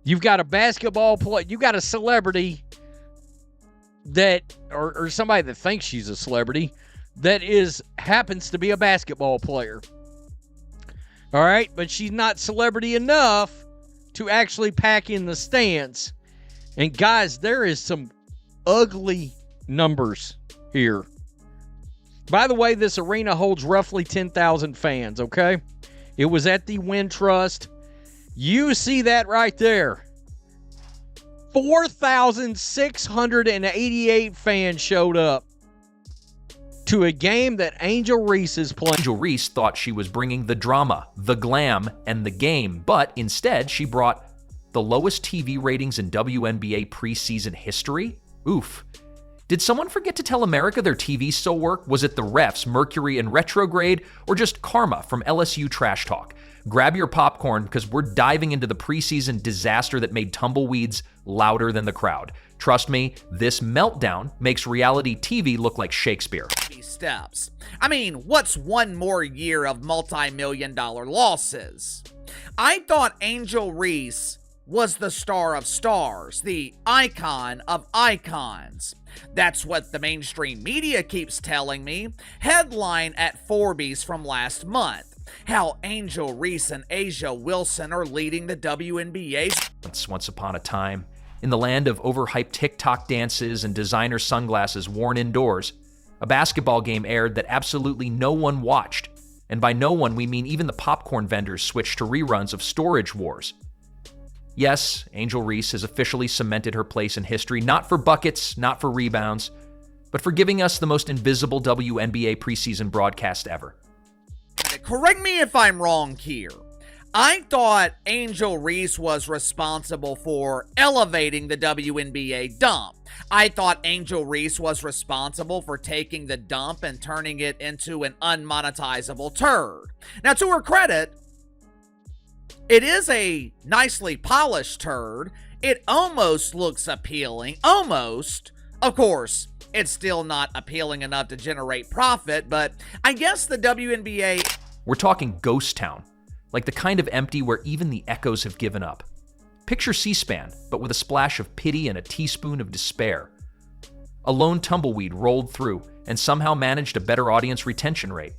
You've got a basketball player, you got a celebrity that, or somebody that thinks she's a celebrity, that happens to be a basketball player. All right, but she's not celebrity enough to actually pack in the stands. And guys, there is some ugly numbers here. By the way, this arena holds roughly 10,000 fans, okay? It was at the Wintrust. You see that right there. 4,688 fans showed up to a game that Angel Reese is playing. Angel Reese thought she was bringing the drama, the glam, and the game, but instead she brought the lowest TV ratings in WNBA preseason history? Oof. Did someone forget to tell America their TV still work? Was it the refs, Mercury and retrograde, or just karma from LSU Trash Talk? Grab your popcorn because we're diving into the preseason disaster that made tumbleweeds louder than the crowd. Trust me, this meltdown makes reality TV look like Shakespeare. Steps. I mean, what's one more year of multi-million-dollar losses? I thought Angel Reese was the star of stars, the icon of icons. That's what the mainstream media keeps telling me. Headline at Forbes from last month. How Angel Reese and Asia Wilson are leading the WNBA. Once upon a time, in the land of overhyped TikTok dances and designer sunglasses worn indoors, a basketball game aired that absolutely no one watched. And by no one, we mean even the popcorn vendors switched to reruns of Storage Wars. Yes, Angel Reese has officially cemented her place in history, not for buckets, not for rebounds, but for giving us the most invisible WNBA preseason broadcast ever. Correct me if I'm wrong here. I thought Angel Reese was responsible for elevating the WNBA dump. I thought Angel Reese was responsible for taking the dump and turning it into an unmonetizable turd. Now, to her credit, it is a nicely polished turd. It almost looks appealing. Almost. Of course, it's still not appealing enough to generate profit, but I guess the WNBA... We're talking ghost town, like the kind of empty where even the echoes have given up. Picture C-SPAN, but with a splash of pity and a teaspoon of despair. A lone tumbleweed rolled through and somehow managed a better audience retention rate.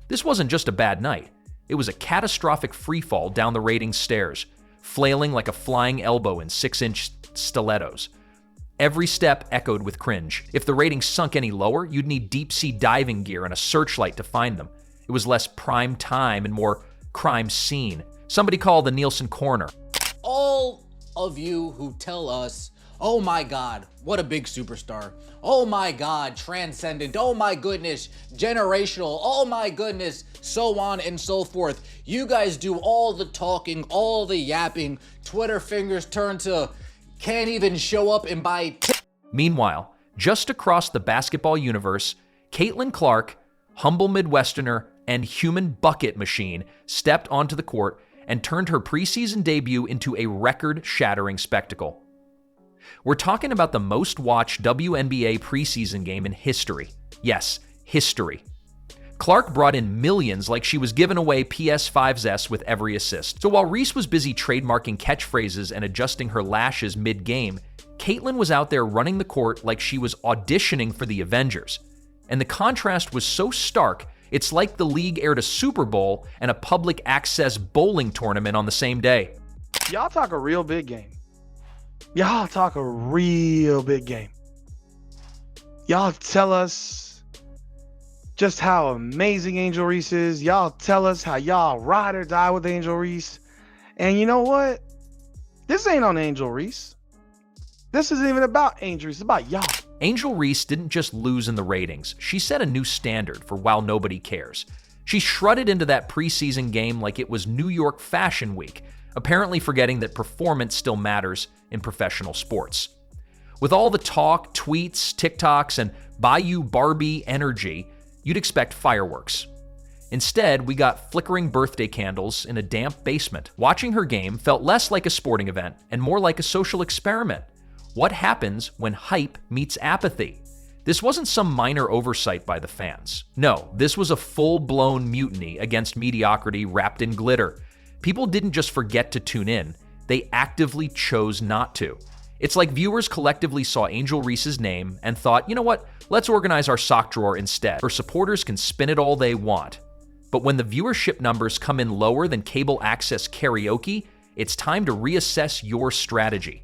This wasn't just a bad night. It was a catastrophic freefall down the ratings stairs, flailing like a flying elbow in 6-inch stilettos. Every step echoed with cringe. If the ratings sunk any lower, you'd need deep-sea diving gear and a searchlight to find them. It was less prime time and more crime scene. Somebody call the Nielsen Corner. All of you who tell us, oh my God, what a big superstar. Oh my God, transcendent. Oh my goodness, generational. Oh my goodness, so on and so forth. You guys do all the talking, all the yapping. Twitter fingers turn to can't even show up and buy. Meanwhile, just across the basketball universe, Caitlin Clark, humble Midwesterner and human bucket machine, stepped onto the court and turned her preseason debut into a record-shattering spectacle. We're talking about the most watched WNBA preseason game in history. Yes, history. Clark brought in millions like she was giving away PS5s with every assist. So while Reese was busy trademarking catchphrases and adjusting her lashes mid-game, Caitlin was out there running the court like she was auditioning for the Avengers. And the contrast was so stark, it's like the league aired a Super Bowl and a public access bowling tournament on the same day. Y'all talk a real big game. Y'all talk a real big game. Y'all tell us just how amazing Angel Reese is. Y'all tell us how y'all ride or die with Angel Reese. And you know what? This ain't on Angel Reese. This isn't even about Angel Reese. It's about y'all. Angel Reese didn't just lose in the ratings. She set a new standard for While Nobody Cares. She shredded into that preseason game like it was New York Fashion Week, apparently forgetting that performance still matters in professional sports. With all the talk, tweets, TikToks, and Bayou Barbie energy, you'd expect fireworks. Instead, we got flickering birthday candles in a damp basement. Watching her game felt less like a sporting event and more like a social experiment. What happens when hype meets apathy? This wasn't some minor oversight by the fans. No, this was a full-blown mutiny against mediocrity wrapped in glitter. People didn't just forget to tune in, they actively chose not to. It's like viewers collectively saw Angel Reese's name and thought, you know what, let's organize our sock drawer instead. Her supporters can spin it all they want. But when the viewership numbers come in lower than cable access karaoke, it's time to reassess your strategy.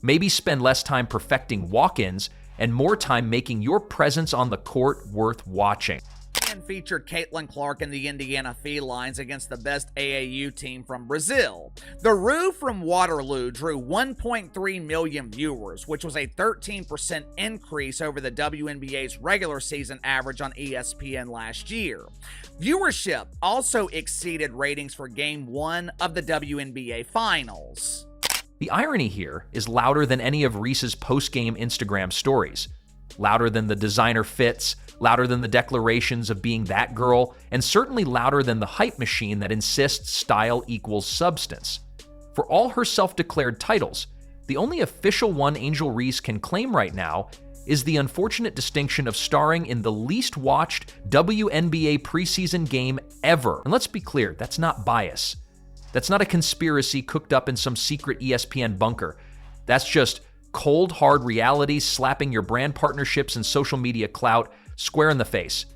Maybe spend less time perfecting walk-ins and more time making your presence on the court worth watching. And featured Caitlin Clark and the Indiana Felines against the best AAU team from Brazil. The Roo from Waterloo drew 1.3 million viewers, which was a 13% increase over the WNBA's regular season average on ESPN last year. Viewership also exceeded ratings for Game 1 of the WNBA Finals. The irony here is louder than any of Reese's post-game Instagram stories. Louder than the designer fits, louder than the declarations of being that girl, and certainly louder than the hype machine that insists style equals substance. For all her self-declared titles, the only official one Angel Reese can claim right now is the unfortunate distinction of starring in the least watched WNBA preseason game ever. And let's be clear, that's not bias. That's not a conspiracy cooked up in some secret ESPN bunker. That's just cold, hard reality slapping your brand partnerships and social media clout square in the face.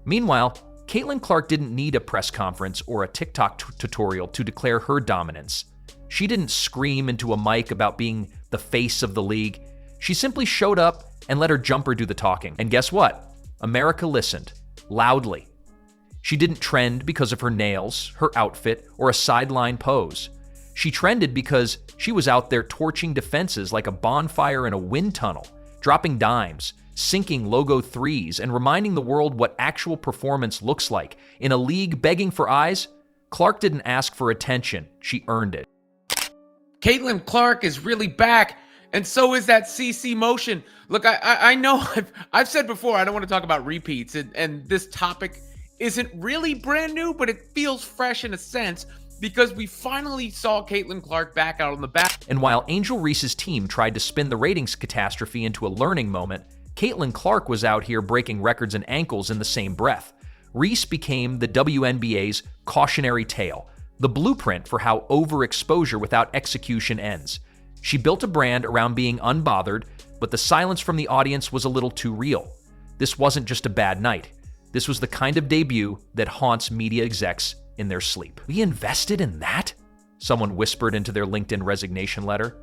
Meanwhile, Caitlin Clark didn't need a press conference or a TikTok tutorial to declare her dominance. She didn't scream into a mic about being the face of the league. She simply showed up and let her jumper do the talking. And guess what? America listened. Loudly. She didn't trend because of her nails, her outfit, or a sideline pose. She trended because she was out there torching defenses like a bonfire in a wind tunnel, dropping dimes, sinking logo threes, and reminding the world what actual performance looks like. In a league begging for eyes, Clark didn't ask for attention. She earned it. Caitlin Clark is really back, and so is that CC motion. Look, I know I've said before I don't want to talk about repeats, and this topic isn't really brand new, but it feels fresh in a sense because we finally saw Caitlin Clark back out on the bat. And while Angel Reese's team tried to spin the ratings catastrophe into a learning moment, Caitlin Clark was out here breaking records and ankles in the same breath. Reese became the WNBA's cautionary tale, the blueprint for how overexposure without execution ends. She built a brand around being unbothered, but the silence from the audience was a little too real. This wasn't just a bad night. This was the kind of debut that haunts media execs in their sleep. We invested in that? Someone whispered into their LinkedIn resignation letter.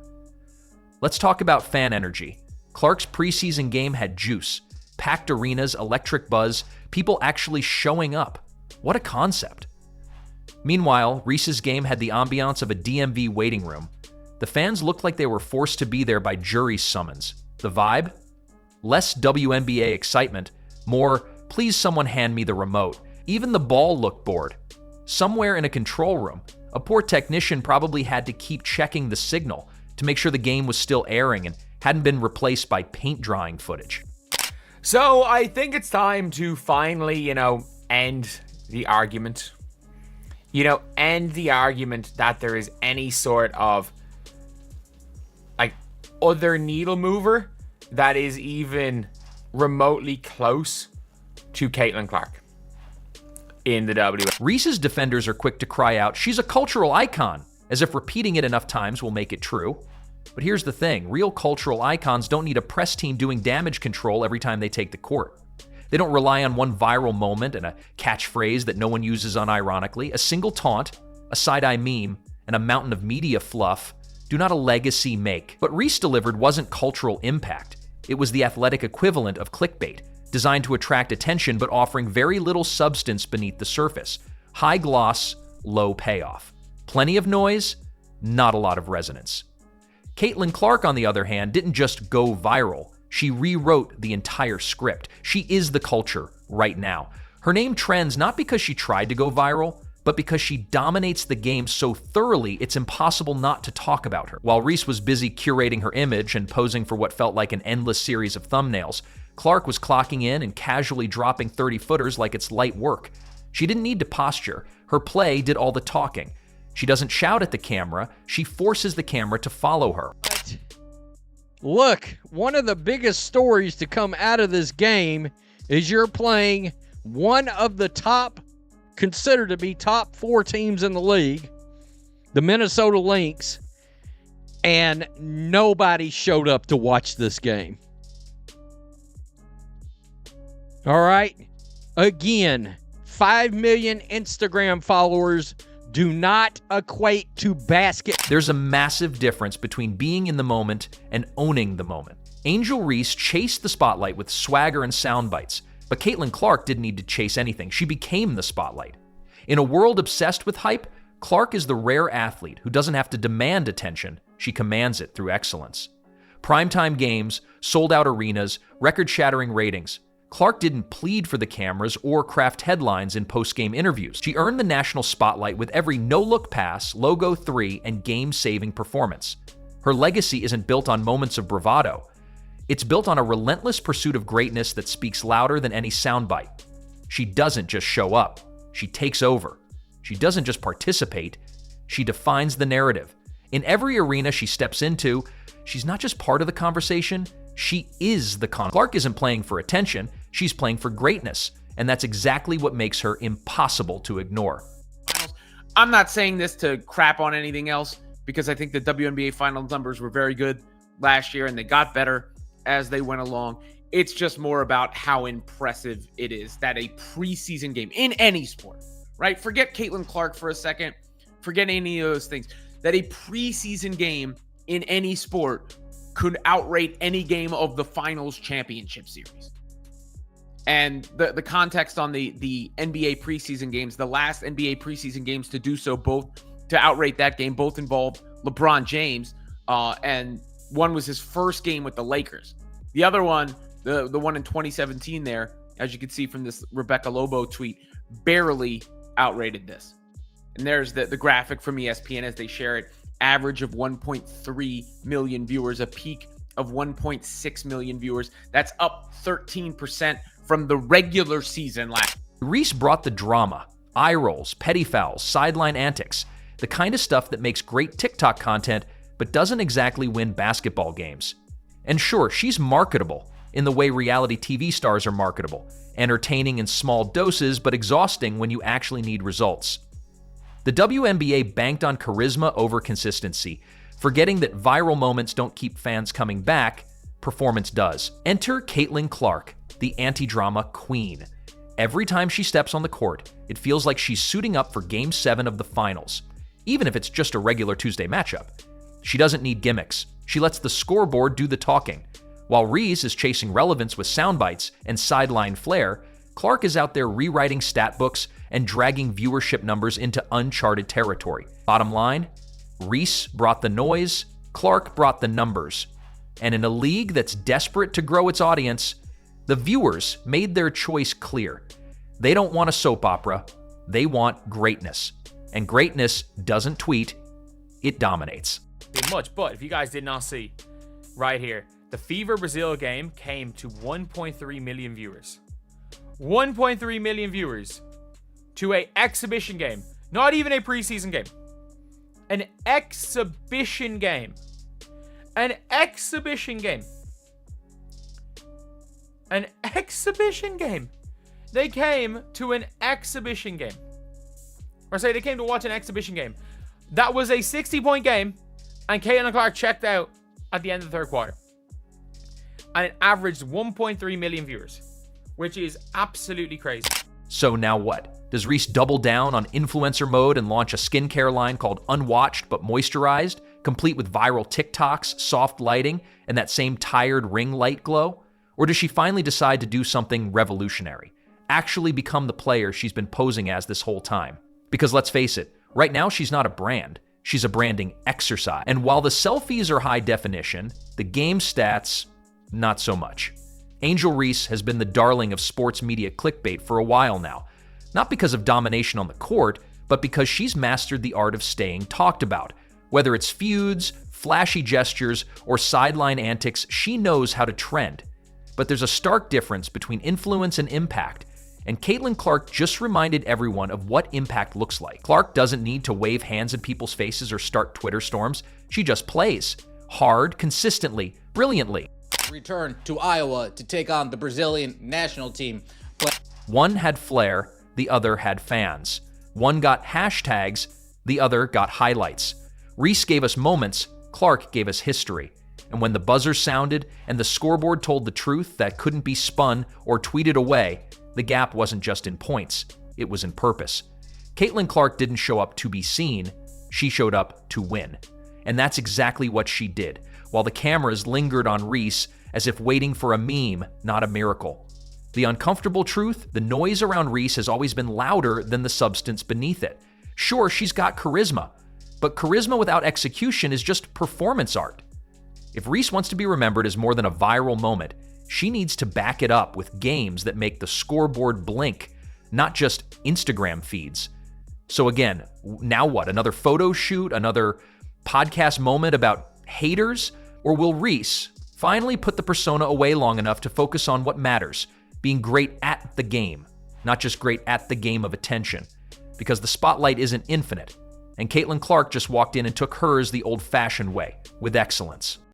Let's talk about fan energy. Clark's preseason game had juice, packed arenas, electric buzz, people actually showing up. What a concept. Meanwhile, Reese's game had the ambiance of a DMV waiting room. The fans looked like they were forced to be there by jury summons. The vibe? Less WNBA excitement, more, please someone hand me the remote. Even the ball looked bored. Somewhere in a control room, a poor technician probably had to keep checking the signal to make sure the game was still airing and hadn't been replaced by paint drying footage. So I think it's time to finally, end the argument. End the argument that there is any sort of other needle mover that is even remotely close to Caitlin Clark in the W. Reese's defenders are quick to cry out, she's a cultural icon, as if repeating it enough times will make it true. But here's the thing, real cultural icons don't need a press team doing damage control every time they take the court. They don't rely on one viral moment and a catchphrase that no one uses unironically. A single taunt, a side-eye meme, and a mountain of media fluff do not a legacy make. What Reese delivered wasn't cultural impact. It was the athletic equivalent of clickbait, designed to attract attention but offering very little substance beneath the surface. High gloss, low payoff. Plenty of noise, not a lot of resonance. Caitlin Clark, on the other hand, didn't just go viral. She rewrote the entire script. She is the culture right now. Her name trends not because she tried to go viral, but because she dominates the game so thoroughly it's impossible not to talk about her. While Reese was busy curating her image and posing for what felt like an endless series of thumbnails, Clark was clocking in and casually dropping 30-footers like it's light work. She didn't need to posture. Her play did all the talking. She doesn't shout at the camera. She forces the camera to follow her. Look, one of the biggest stories to come out of this game is you're playing one of the considered to be top 4 teams in the league, the Minnesota Lynx, and nobody showed up to watch this game. All right? Again, 5 million Instagram followers do not equate to basket. There's a massive difference between being in the moment and owning the moment. Angel Reese chased the spotlight with swagger and sound bites, but Caitlin Clark didn't need to chase anything. She became the spotlight. In a world obsessed with hype, Clark is the rare athlete who doesn't have to demand attention. She commands it through excellence. Primetime games, sold-out arenas, record-shattering ratings. Clark didn't plead for the cameras or craft headlines in post-game interviews. She earned the national spotlight with every no-look pass, logo 3, and game-saving performance. Her legacy isn't built on moments of bravado. It's built on a relentless pursuit of greatness that speaks louder than any soundbite. She doesn't just show up. She takes over. She doesn't just participate. She defines the narrative. In every arena she steps into, she's not just part of the conversation, she is the Clark isn't playing for attention, she's playing for greatness, and that's exactly what makes her impossible to ignore. I'm not saying this to crap on anything else, because I think the WNBA finals numbers were very good last year and they got better as they went along. It's just more about how impressive it is that a preseason game in any sport, right? Forget Caitlin Clark for a second. Forget any of those things. That a preseason game in any sport could outrate any game of the finals championship series. And the context on the NBA preseason games, the last NBA preseason games to do so, both to outrate that game, both involved LeBron James, and one was his first game with the Lakers. The other one, the one in 2017 there, as you can see from this Rebecca Lobo tweet, barely outrated this. And there's the graphic from ESPN as they share it. Average of 1.3 million viewers, a peak of 1.6 million viewers. That's up 13% from the regular season last. Reese brought the drama, eye rolls, petty fouls, sideline antics, the kind of stuff that makes great TikTok content but doesn't exactly win basketball games. And sure, she's marketable in the way reality TV stars are marketable, entertaining in small doses but exhausting when you actually need results. The WNBA banked on charisma over consistency, forgetting that viral moments don't keep fans coming back, performance does. Enter Caitlin Clark, the anti-drama queen. Every time she steps on the court, it feels like she's suiting up for Game 7 of the finals, even if it's just a regular Tuesday matchup. She doesn't need gimmicks. She lets the scoreboard do the talking. While Reese is chasing relevance with sound bites and sideline flair, Clark is out there rewriting stat books and dragging viewership numbers into uncharted territory. Bottom line, Reese brought the noise, Clark brought the numbers. And in a league that's desperate to grow its audience, the viewers made their choice clear. They don't want a soap opera, they want greatness. And greatness doesn't tweet, it dominates. Much, but if you guys did not see, right here, the Fever Brazil game came to 1.3 million viewers. 1.3 million viewers to an exhibition game. Not even a preseason game. An exhibition game. An exhibition game. An exhibition game. They came to an exhibition game. Or say they came to watch an exhibition game. That was a 60-point game, and Caitlin Clark checked out at the end of the third quarter. And it averaged 1.3 million viewers, which is absolutely crazy. So now what? Does Reese double down on influencer mode and launch a skincare line called Unwatched but Moisturized, complete with viral TikToks, soft lighting, and that same tired ring light glow? Or does she finally decide to do something revolutionary? Actually become the player she's been posing as this whole time? Because let's face it, right now she's not a brand. She's a branding exercise. And while the selfies are high definition, the game stats, not so much. Angel Reese has been the darling of sports media clickbait for a while now. Not because of domination on the court, but because she's mastered the art of staying talked about. Whether it's feuds, flashy gestures, or sideline antics, she knows how to trend. But there's a stark difference between influence and impact. And Caitlin Clark just reminded everyone of what impact looks like. Clark doesn't need to wave hands in people's faces or start Twitter storms. She just plays. Hard, consistently, brilliantly. Return to Iowa to take on the Brazilian national team. One had flair, the other had fans. One got hashtags, The other got highlights. Reese gave us moments, Clark gave us history. And when the buzzer sounded and the scoreboard told the truth that couldn't be spun or tweeted away, the gap wasn't just in points, it was in purpose. Caitlin Clark didn't show up to be seen, she showed up to win. And that's exactly what she did, while the cameras lingered on Reese as if waiting for a meme, not a miracle. The uncomfortable truth, the noise around Reese has always been louder than the substance beneath it. Sure, she's got charisma, but charisma without execution is just performance art. If Reese wants to be remembered as more than a viral moment, she needs to back it up with games that make the scoreboard blink, not just Instagram feeds. So again, now what? Another photo shoot? Another podcast moment about haters? Or will Reese finally put the persona away long enough to focus on what matters, being great at the game, not just great at the game of attention? Because the spotlight isn't infinite, and Caitlin Clark just walked in and took hers the old-fashioned way, with excellence.